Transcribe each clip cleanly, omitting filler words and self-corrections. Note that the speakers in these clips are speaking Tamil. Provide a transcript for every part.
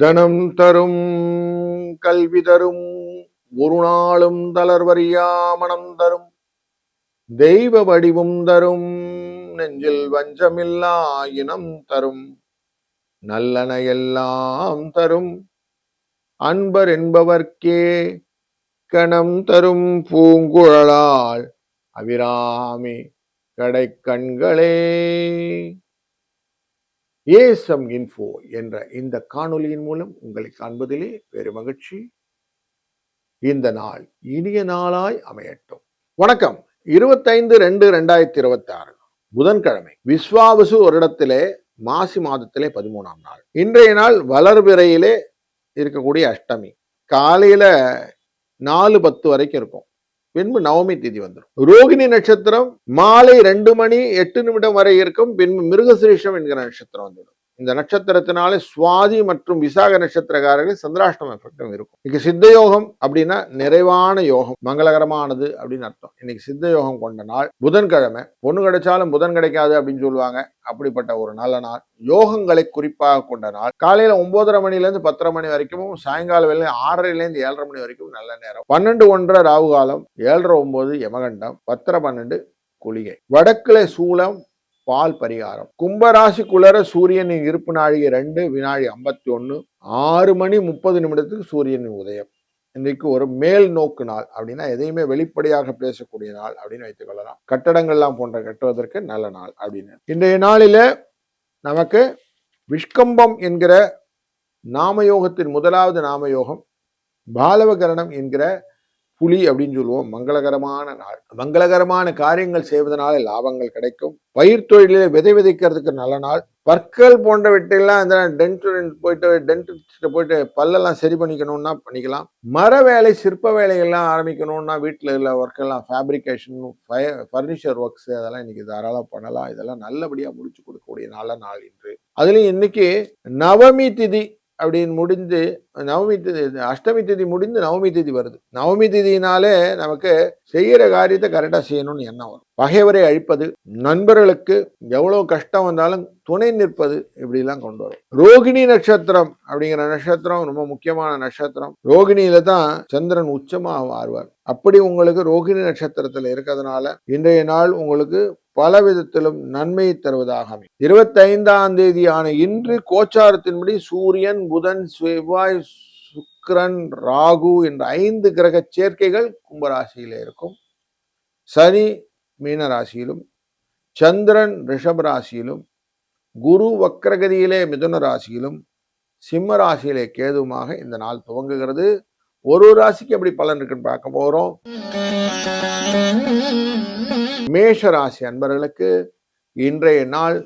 தனம் தரும் கல்வி தரும் ஒரு நாளும் தளர்வறியா மனம் தரும் தெய்வ வடிவும் தரும் நெஞ்சில் வஞ்சமில்லா இனம் தரும் நல்லன எல்லாம் தரும் அன்பர் என்பவர்க்கே கணம் தரும் பூங்குழலால் அபிராமி கடை கண்களே. ஏஎஸ்எம் இன்ஃபோ என்ற இந்த காணொலியின் மூலம் உங்களை காண்பதிலே பெரு மகிழ்ச்சி. இந்த நாள் இனிய நாளாய் அமையட்டும். வணக்கம். 25/2/2026 புதன்கிழமை, விஸ்வாவசு வருடத்திலே மாசி மாதத்திலே 13ஆம் நாள். இன்றைய நாள் வளர்பிறையிலே இருக்கக்கூடிய அஷ்டமி. காலையில 4:10 வரைக்கும் இருக்கும். பின்பு நவமி திதி வந்துடும். ரோகிணி நட்சத்திரம் மாலை 2:08 வரை இருக்கும். பின்பு மிருகசிரீஷம் என்கிற நட்சத்திரம் வந்துடும். இந்த நட்சத்திரத்தினாலே சுவாதி மற்றும் விசாக நட்சத்திரக்காரர்கள் சந்திராஷ்டம எஃபெக்டும் இருக்கும். இன்னைக்கு சித்த யோகம் அப்படின்னா நிறைவான யோகம், மங்களகரமானது அப்படின்னு அர்த்தம். இன்னைக்கு சித்த யோகம் கொண்ட நாள். புதன்கிழமை. பொண்ணு கிடைச்சாலும் புதன் கிடைக்காது அப்படின்னு சொல்லுவாங்க. அப்படிப்பட்ட ஒரு நல்ல நாள். யோகங்களை குறிப்பாக கொண்ட நாள். காலையில 9:30 மணிலேருந்து 10:30 மணி வரைக்கும், சாயங்கால வேலை 6:30லேருந்து 7:30 மணி வரைக்கும் நல்ல நேரம். 12:01 ராகு காலம், 7:09 யமகண்டம், 10:12 குளிகை. வடக்குல சூலம், பால் பரிகாரம். கும்பராசி குளர சூரியனின் இருப்பு நாழிகை 2 வினாடி 51, 6:30 சூரியனின் உதயம். இன்றைக்கு ஒரு மேல் நோக்கு நாள். அப்படின்னா எதையுமே வெளிப்படையாக பேசக்கூடிய நாள் அப்படின்னு வைத்துக் கொள்ளலாம். கட்டடங்கள்லாம் போன்ற கட்டுவதற்கு நல்ல நாள் அப்படின்னு. இன்றைய நாளில நமக்கு விஷ்கம்பம் என்கிற நாமயோகத்தின் முதலாவது நாமயோகம், பாலவகரணம் என்கிற புலி அப்படின்னு சொல்லுவோம். மங்களகரமான நாள். மங்களகரமான காரியங்கள் செய்வதனால லாபங்கள் கிடைக்கும். பயிர் தொழிலே விதை விதைக்கிறதுக்கு நல்ல நாள். பற்கள் போன்றவற்றெல்லாம் இந்த டென்டிஸ்ட் போயிட்டு பல்லெல்லாம் சரி பண்ணிக்கணும்னா பண்ணிக்கலாம். மர வேலை, சிற்ப வேலைகள்லாம் ஆரம்பிக்கணும்னா வீட்டில் உள்ள ஒர்க்கெல்லாம், ஃபேப்ரிகேஷன், ஃபர்னிச்சர் ஒர்க்ஸ், அதெல்லாம் இன்னைக்கு தாராளம் பண்ணலாம். இதெல்லாம் நல்லபடியாக முடிச்சு கொடுக்கக்கூடிய நல்ல நாள் இன்று. அதுலேயும் இன்னைக்கு நவமி திதி அப்படின்னு முடிந்து, நவமி திதி, அஷ்டமி திதி முடிந்து நவமி திதி வருது. நவமி திதினாலே நமக்கு செய்யற காரியத்தை கரெக்டா செய்யணும்னு எண்ணம் வரும். பகைவரை அழிப்பது, நண்பர்களுக்கு எவ்வளவு கஷ்டம் வந்தாலும் துணை நிற்பது, இப்படி எல்லாம் கொண்டு வரும். ரோகிணி நட்சத்திரம் அப்படிங்கிற நட்சத்திரம் ரொம்ப முக்கியமான நட்சத்திரம். ரோகிணியில தான் சந்திரன் உச்சமாக ஆழ்வார். அப்படி உங்களுக்கு ரோகிணி நட்சத்திரத்துல இருக்கிறதுனால இன்றைய நாள் உங்களுக்கு பல விதத்திலும் நன்மையை தருவதாக அமையும். 25ஆம் தேதியான இன்று கோச்சாரத்தின்படி சூரியன், புதன், செவ்வாய், சுக்கிரன், ராகு என்ற 5 கிரக சேர்க்கைகள் கும்பராசியில இருக்கும். சனி மீனராசியிலும், சந்திரன் ரிஷப ராசியிலும், குரு வக்ரகதியிலே மிதுன ராசியிலும், சிம்ம ராசியிலே கேதுமாக இந்த நாள் துவங்குகிறது. ஒரு ராசிக்கு எப்படி பலன் இருக்குன்னு பார்க்க போறோம். மேஷ ராசி அன்பர்களுக்கு இன்றைய நாள்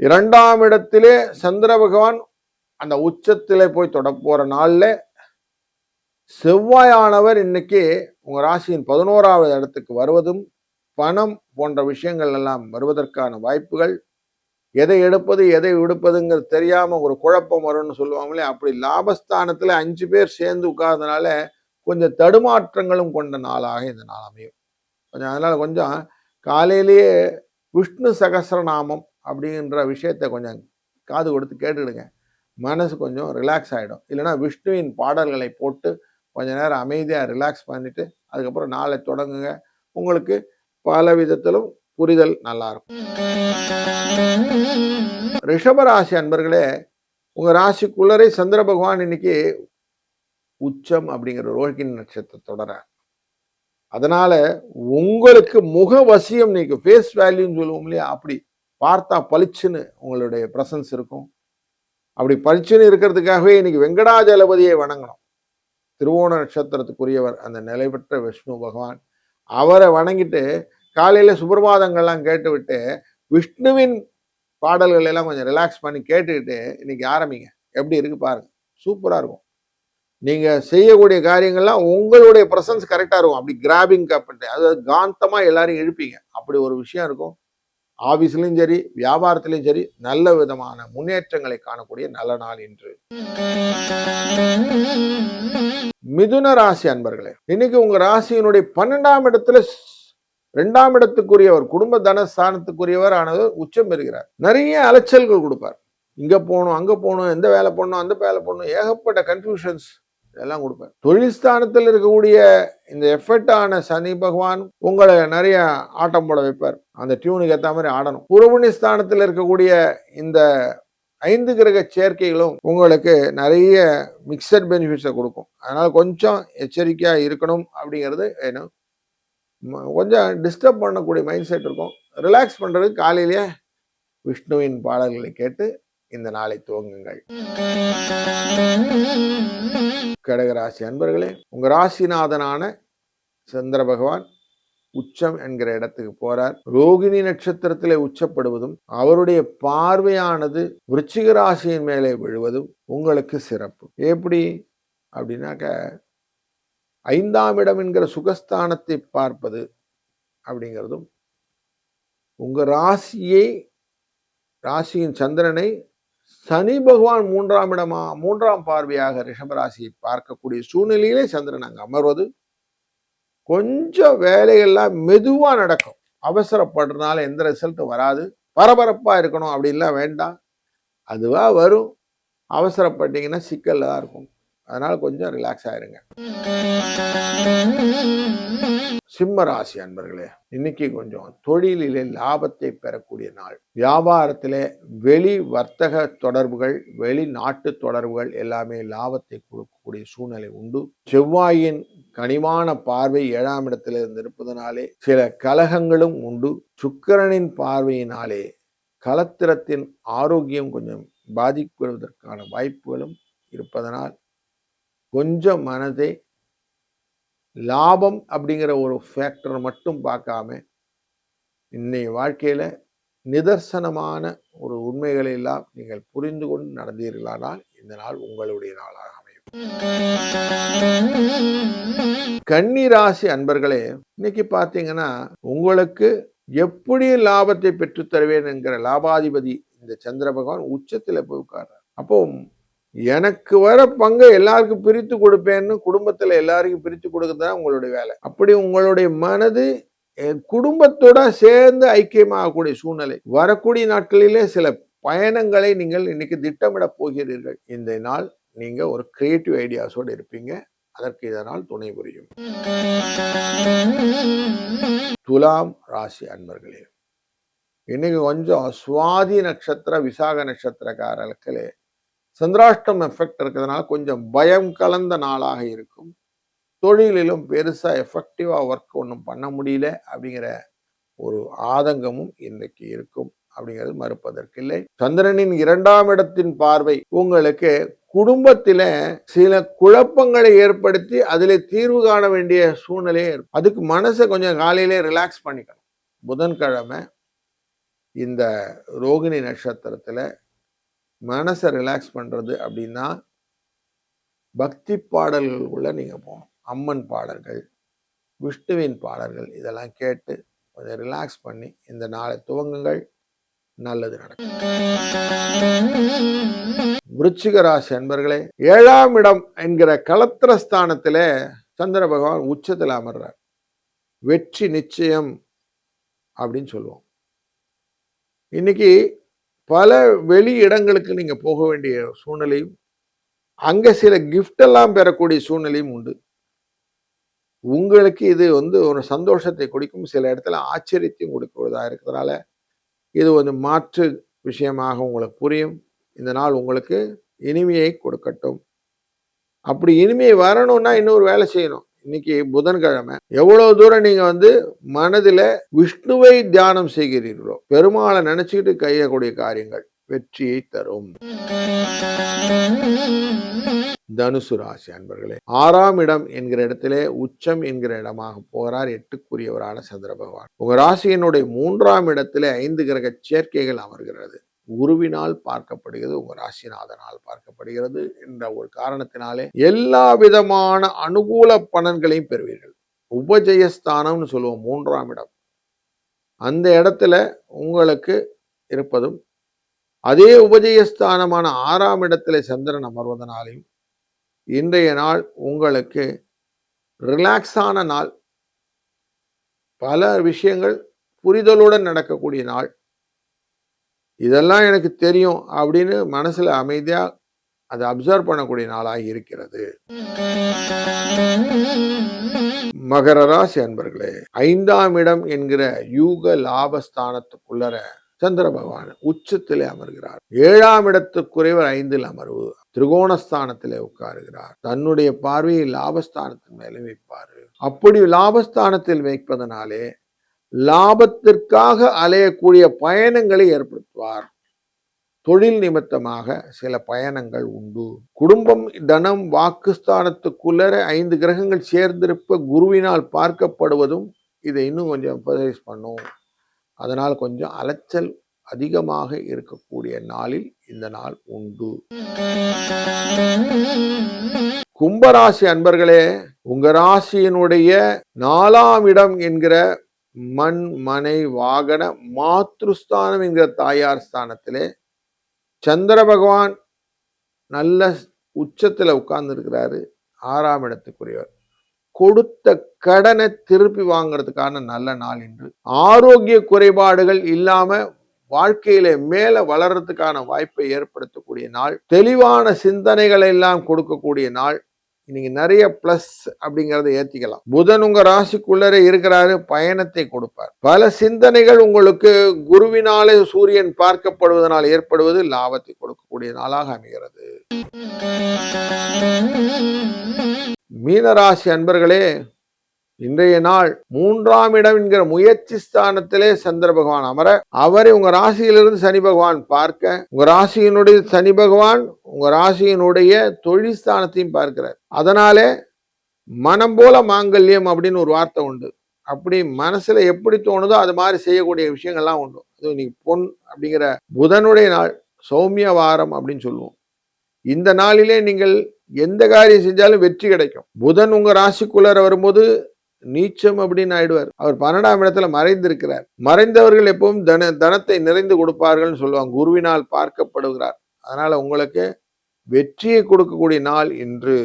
2ஆம் இடத்திலே சந்திர பகவான் அந்த உச்சத்திலே போய் தொட போற நாள்ல செவ்வாயானவர் இன்னைக்கு உங்க ராசியின் 11ஆவது இடத்துக்கு வருவதும், பணம் போன்ற விஷயங்கள் எல்லாம் வருவதற்கான வாய்ப்புகள், எதை எடுப்பது எதை விடுப்பதுங்கிறது தெரியாம ஒரு குழப்பம் வரும்னு சொல்லுவாங்களே, அப்படி லாபஸ்தானத்துல 5 பேர் சேர்ந்து உட்கார்ந்தனால கொஞ்சம் தடுமாற்றங்களும் கொண்ட நாளாக இந்த நாள் அமையும். அதனால கொஞ்சம் காலையிலேயே விஷ்ணு சகஸ்ரநாமம் அப்படின்ற விஷயத்த கொஞ்சம் காது கொடுத்து கேட்டுடுங்க. மனசு கொஞ்சம் ரிலாக்ஸ் ஆகிடும். இல்லைன்னா விஷ்ணுவின் பாடல்களை போட்டு கொஞ்ச நேரம் அமைதியாக ரிலாக்ஸ் பண்ணிட்டு அதுக்கப்புறம் நாளை தொடங்குங்க. உங்களுக்கு பல விதத்திலும் புரிதல் நல்லா இருக்கும். ரிஷபராசி அன்பர்களே, உங்க ராசிக்குள்ளரே சந்திர பகவான் இன்னைக்கு உச்சம் அப்படிங்கிற ரோகிணி நட்சத்திரத்தை தொடர. அதனால உங்களுக்கு முக வசியம், நீங்க ஃபேஸ் வேல்யூன்னு சொல்லுவோம் இல்லையா, அப்படி பார்த்தா பளிச்சுன்னு உங்களுடைய பிரசன்ஸ் இருக்கும். அப்படி பளிச்சுன்னு இருக்கிறதுக்காகவே இன்னைக்கு வெங்கடாஜலபதியை வணங்கணும். திருவோண நட்சத்திரத்துக்குரியவர் அந்த நிலை பெற்ற விஷ்ணு பகவான். அவரை வணங்கிட்டு காலையில சுப்பிரபாதங்கள்லாம் கேட்டுவிட்டு விஷ்ணுவின் பாடல்கள் எல்லாம் கொஞ்சம் ரிலாக்ஸ் பண்ணி கேட்டுக்கிட்டு இன்னைக்கு ஆரம்பிங்க. எப்படி இருக்கு பாருங்க, சூப்பரா இருக்கும். நீங்க செய்யக்கூடிய காரியங்கள்லாம் உங்களுடைய பிரசன்ஸ் கரெக்டா இருக்கும். அப்படி கிராபிங் பண்ணிட்டு, அதாவது காந்தமா எல்லாரையும் எழுப்பீங்க. அப்படி ஒரு விஷயம் இருக்கும். ஆபீஸ்லயும் சரி, வியாபாரத்திலையும் சரி, நல்ல விதமான முன்னேற்றங்களை காணக்கூடிய நல்ல நாள் இன்று. மிதுன ராசி அன்பர்களே, இன்னைக்கு உங்க ராசியினுடைய 12ஆம் இடத்துல 2ஆம் இடத்துக்குரியவர், குடும்ப தனஸ்தானத்துக்குரியவர் ஆனது உச்சம் பெறுகிறார். நிறைய அலைச்சல்கள் கொடுப்பார். இங்க போகணும், அங்க போகணும், எந்த வேலை பண்ணணும், அந்த வேலை பண்ணணும், ஏகப்பட்ட கன்ஃபியூஷன்ஸ் இதெல்லாம் கொடுப்பேன். தொழில் ஸ்தானத்தில் இருக்கக்கூடிய இந்த எஃபெக்டான சனி பகவான் உங்களை நிறைய ஆட்டம் போட வைப்பார். அந்த டியூனுக்கு ஏற்ற மாதிரி ஆடணும். பூர்வபுண்ணிய ஸ்தானத்தில் இருக்கக்கூடிய இந்த 5 கிரக சேர்க்கைகளும் உங்களுக்கு நிறைய மிக்சட் பெனிஃபிட்ஸை கொடுக்கும். அதனால கொஞ்சம் எச்சரிக்கையா இருக்கணும் அப்படிங்கிறது வேணும். கொஞ்சம் டிஸ்டர்ப் பண்ணக்கூடிய மைண்ட் செட் இருக்கும். ரிலாக்ஸ் பண்றதுக்கு காலையிலேயே விஷ்ணுவின் பாடல்களை கேட்டு இந்த நாளை துவங்குங்கள். கடகராசி அன்பர்களே, உங்க ராசிநாதனான சந்திர பகவான் உச்சம் என்கிற இடத்துக்கு போறார். ரோகிணி நட்சத்திரத்திலே உச்சப்படுவதும் அவருடைய பார்வையானது விருச்சிக ராசியின் மேலே விழுவதும் உங்களுக்கு சிறப்பு. எப்படி அப்படின்னாக்க 5ஆம் இடம் என்கிற சுகஸ்தானத்தை பார்ப்பது அப்படிங்கிறதும் உங்க ராசியின் சந்திரனை சனி பகவான் 3ஆம் பார்வையாக ரிஷபராசியை பார்க்கக்கூடிய சூழ்நிலையிலே சந்திரன் அங்கு அமர்வது கொஞ்சம் வேலைகள்லாம் மெதுவா நடக்கும். அவசரப்படுறதுனால எந்த ரிசல்ட்டும் வராது. பரபரப்பா இருக்கணும் அப்படின்லாம் வேண்டாம், அதுவா வரும். அவசரப்பட்டீங்கன்னா சிக்கல்ல தான் இருக்கும். அதனால கொஞ்சம் ரிலாக்ஸ் ஆயிருங்க. சிம்ம ராசி அன்பர்களே, இன்னைக்கு கொஞ்சம் தொழிலிலே லாபத்தை பெறக்கூடிய நாள். வியாபாரத்திலே வெளி வர்த்தக தொடர்புகள், வெளிநாட்டு தொடர்புகள் எல்லாமே லாபத்தை கொடுக்கக்கூடிய சூழ்நிலை உண்டு. செவ்வாயின் கனிவான பார்வை 7ஆம் இடத்திலிருந்து இருப்பதனாலே சில கலகங்களும் உண்டு. சுக்கிரனின் பார்வையினாலே கலத்திரத்தின் ஆரோக்கியம் கொஞ்சம் பாதிக்கப்படுவதற்கான வாய்ப்புகளும் இருப்பதனால் கொஞ்சம் மனதை லாபம் அப்படிங்கிற ஒரு ஃபேக்டர் மட்டும் பார்க்காம இன்னைய வாழ்க்கையில நிதர்சனமான ஒரு உண்மைகளை எல்லாம் நீங்கள் புரிந்து கொண்டு நடந்தீர்களானால் இந்த நாள் உங்களுடைய நாளாக அமையும். கன்னி ராசி அன்பர்களே, இன்னைக்கு பார்த்தீங்கன்னா உங்களுக்கு எப்படி லாபத்தை பெற்றுத் தருவேன் என்கிற லாபாதிபதி இந்த சந்திர பகவான் உச்சத்துல போய் உட்கார்றார். அப்போ எனக்கு வர பங்கை எல்லாருக்கும் பிரித்து கொடுப்பேன்னு குடும்பத்துல எல்லாருக்கும் பிரித்து கொடுக்கறதுதான் உங்களுடைய வேலை. அப்படி உங்களுடைய மனது குடும்பத்தோட சேர்ந்து ஐக்கியமாகக்கூடிய சூழ்நிலை வரக்கூடிய நாட்களிலே சில பயணங்களை நீங்கள் இன்னைக்கு திட்டமிட போகிறீர்கள். இந்த நாள் நீங்க ஒரு கிரியேட்டிவ் ஐடியாஸோடு இருப்பீங்க. அதற்கு இதனால் துணை புரியும். துலாம் ராசி அன்பர்களே, இன்னைக்கு கொஞ்சம் சுவாதி நட்சத்திர விசாக நட்சத்திரக்காரர்களுக்கு சந்திராஷ்டம் எஃபெக்ட் இருக்கிறதுனால கொஞ்சம் பயம் கலந்த நாளாக இருக்கும். தொழிலிலும் பெருசா எஃபெக்டிவா ஒர்க் ஒன்றும் பண்ண முடியல அப்படிங்கிற ஒரு ஆதங்கமும் இன்னைக்கு இருக்கும். அப்படிங்கிறது மறுப்பதற்கில்லை. சந்திரனின் 2ஆம் இடத்தின் பார்வை உங்களுக்கு குடும்பத்தில சில குழப்பங்களை ஏற்படுத்தி அதிலே தீர்வு காண வேண்டிய சூழ்நிலையே இருக்கும். அதுக்கு மனசை கொஞ்சம் காலையிலே ரிலாக்ஸ் பண்ணிக்கணும். புதன்கிழமை இந்த ரோகிணி நட்சத்திரத்துல மனசை ரிலாக்ஸ் பண்றது அப்படின்னா பக்தி பாடல்களுக்குள்ள நீங்க போகணும். அம்மன் பாடல்கள், விஷ்ணுவின் பாடல்கள் இதெல்லாம் கேட்டு கொஞ்சம் ரிலாக்ஸ் பண்ணி இந்த நாளை துவங்குங்கள். நல்லது நடக்கும். விருச்சிக ராசி அன்பர்களே, 7ஆம் இடம் என்கிற கலத்திரஸ்தானத்திலே சந்திர பகவான் உச்சத்தில் அமர்றார். வெற்றி நிச்சயம் அப்படின்னு சொல்லுவோம். இன்னைக்கு பல வெளி இடங்களுக்கு நீங்க போக வேண்டிய சூழ்நிலையும் அங்க சில கிஃப்ட் எல்லாம் பெறக்கூடிய சூழ்நிலையும் உண்டு. உங்களுக்கு இது ஒரு சந்தோஷத்தை கொடுக்கும், சில இடத்துல ஆச்சரியத்தையும் கொடுக்கிறதா இருக்கிறதுனால இது மாற்று விஷயமாக உங்களுக்கு புரியும். இந்த நாள் உங்களுக்கு இனிமையை கொடுக்கட்டும். அப்படி இனிமையை வரணும்னா இன்னொரு வேலை செய்யணும். இன்னைக்கு புதன்கிழமை எவ்வளவு தூரம் நீங்க மனதில விஷ்ணுவை தியானம் செய்கிறீர்களோ, பெருமாளை நினைச்சுக்கிட்டு கையக்கூடிய காரியங்கள் வெற்றியை தரும். தனுசு ராசி அன்பர்களே, 6ஆம் இடம் என்கிற இடத்திலே உச்சம் என்கிற இடமாக போகிறார் 8க்குரியவரான சந்திர பகவான். உங்க ராசியினுடைய 3ஆம் இடத்திலே 5 கிரக சேர்க்கைகள் அமர்கிறது. குருவினால் பார்க்கப்படுகிறது, உங்க ராசிநாதனால் பார்க்கப்படுகிறது என்ற ஒரு காரணத்தினாலே எல்லா விதமான அனுகூல பலன்களையும் பெறுவீர்கள். உபஜயஸ்தானம்னு சொல்லுவோம், 3ஆம் இடம். அந்த இடத்துல உங்களுக்கு இருப்பதும் அதே உபஜயஸ்தானமான 6ஆம் இடத்துல சந்திரன் அமர்வதனாலையும் இன்றைய நாள் உங்களுக்கு ரிலாக்ஸான நாள். பல விஷயங்கள் புரிதலுடன் நடக்கக்கூடிய நாள். இதெல்லாம் எனக்கு தெரியும் அப்படின்னு மனசுல அமைதியா அதை அப்சர்வ் பண்ணக்கூடிய நாளாக இருக்கிறது. மகர ராசி அன்பர்களே, 5ஆம் இடம் என்கிற யூக லாபஸ்தானத்துக்குள்ளர சந்திர பகவான் உச்சத்திலே அமர்கிறார். 7ஆம் இடத்துக்குரியவர் 5ல் அமர்வு திரிகோணஸ்தானத்திலே உட்காருகிறார். தன்னுடைய பார்வையை லாபஸ்தானத்தின் மேலே வைப்பாரு. அப்படி லாபஸ்தானத்தில் வைப்பதனாலே லாபத்திற்காக அலையக்கூடிய பயணங்களை ஏற்படுத்துவார். தொழில் நிமித்தமாக சில பயணங்கள் உண்டு. குடும்பம், தனம், வாக்குஸ்தானத்துக்குள்ளர 5 கிரகங்கள் சேர்ந்திருப்ப குருவினால் பார்க்கப்படுவதும் இதை இன்னும் கொஞ்சம் எம்பசைஸ் பண்ணும். அதனால் கொஞ்சம் அலைச்சல் அதிகமாக இருக்கக்கூடிய நாளில் இந்த நாள் உண்டு. கும்பராசி அன்பர்களே, உங்க ராசியினுடைய 4ஆம் இடம் என்கிற மண், மனை, வாகன, மாத்ருஸ்தானம் என்கிற தாயார் ஸ்தானத்திலே சந்திர பகவான் நல்ல உச்சத்துல உட்கார்ந்து இருக்கிறாரு. 6ஆம் இடத்துக்குரியவர். கொடுத்த கடனை திருப்பி வாங்கிறதுக்கான நல்ல நாள் என்று. ஆரோக்கிய குறைபாடுகள் இல்லாம வாழ்க்கையில மேல வளர்றதுக்கான வாய்ப்பை ஏற்படுத்தக்கூடிய நாள். தெளிவான சிந்தனைகளை எல்லாம் கொடுக்கக்கூடிய நாள். நீங்க நிறைய பிளஸ் அப்படிங்கறத ஏத்திக்கலாம். புதன் உங்க ராசிக்குள்ளரே இருக்கிறாரு, பயணத்தை கொடுப்பார். பல சிந்தனைகள் உங்களுக்கு குருவினாலே சூரியன் பார்க்கப்படுவதனால் ஏற்படுவது லாபத்தை கொடுக்கக்கூடிய நாளாக அமைகிறது. மீனராசி அன்பர்களே, இன்றைய நாள் 3ஆம் இடம் என்கிற முயற்சி ஸ்தானத்திலே சந்திர பகவான் அமர, அவரை உங்க ராசியிலிருந்து சனி பகவான் பார்க்க, உங்க ராசியினுடைய சனி பகவான் உங்க ராசியினுடைய தொழில் ஸ்தானத்தையும் பார்க்கிறார். அதனாலே மனம் போல மாங்கல்யம் அப்படின்னு ஒரு வார்த்தை உண்டு. அப்படி மனசுல எப்படி தோணுதோ அது மாதிரி செய்யக்கூடிய விஷயங்கள்லாம் உண்டு. அது இன்னைக்கு பொன் அப்படிங்கிற புதனுடைய நாள், சௌமிய வாரம் அப்படின்னு சொல்லுவோம். இந்த நாளிலே நீங்கள் எந்த காரியம் செஞ்சாலும் வெற்றி கிடைக்கும். புதன் உங்க ராசிக்குள்ளர வரும்போது நீச்சம் அப்படின்னு ஆயிடுவார். அவர் 12ஆம் இடத்துல மறைந்திருக்கிறார். மறைந்தவர்கள் எப்பவும் தனத்தை நிறைந்து கொடுப்பார்கள் சொல்லுவாங்க. குருவினால் பார்க்கப்படுகிறார். அதனால உங்களுக்கு வெற்றியை கொடுக்கக்கூடிய நாள் இன்று.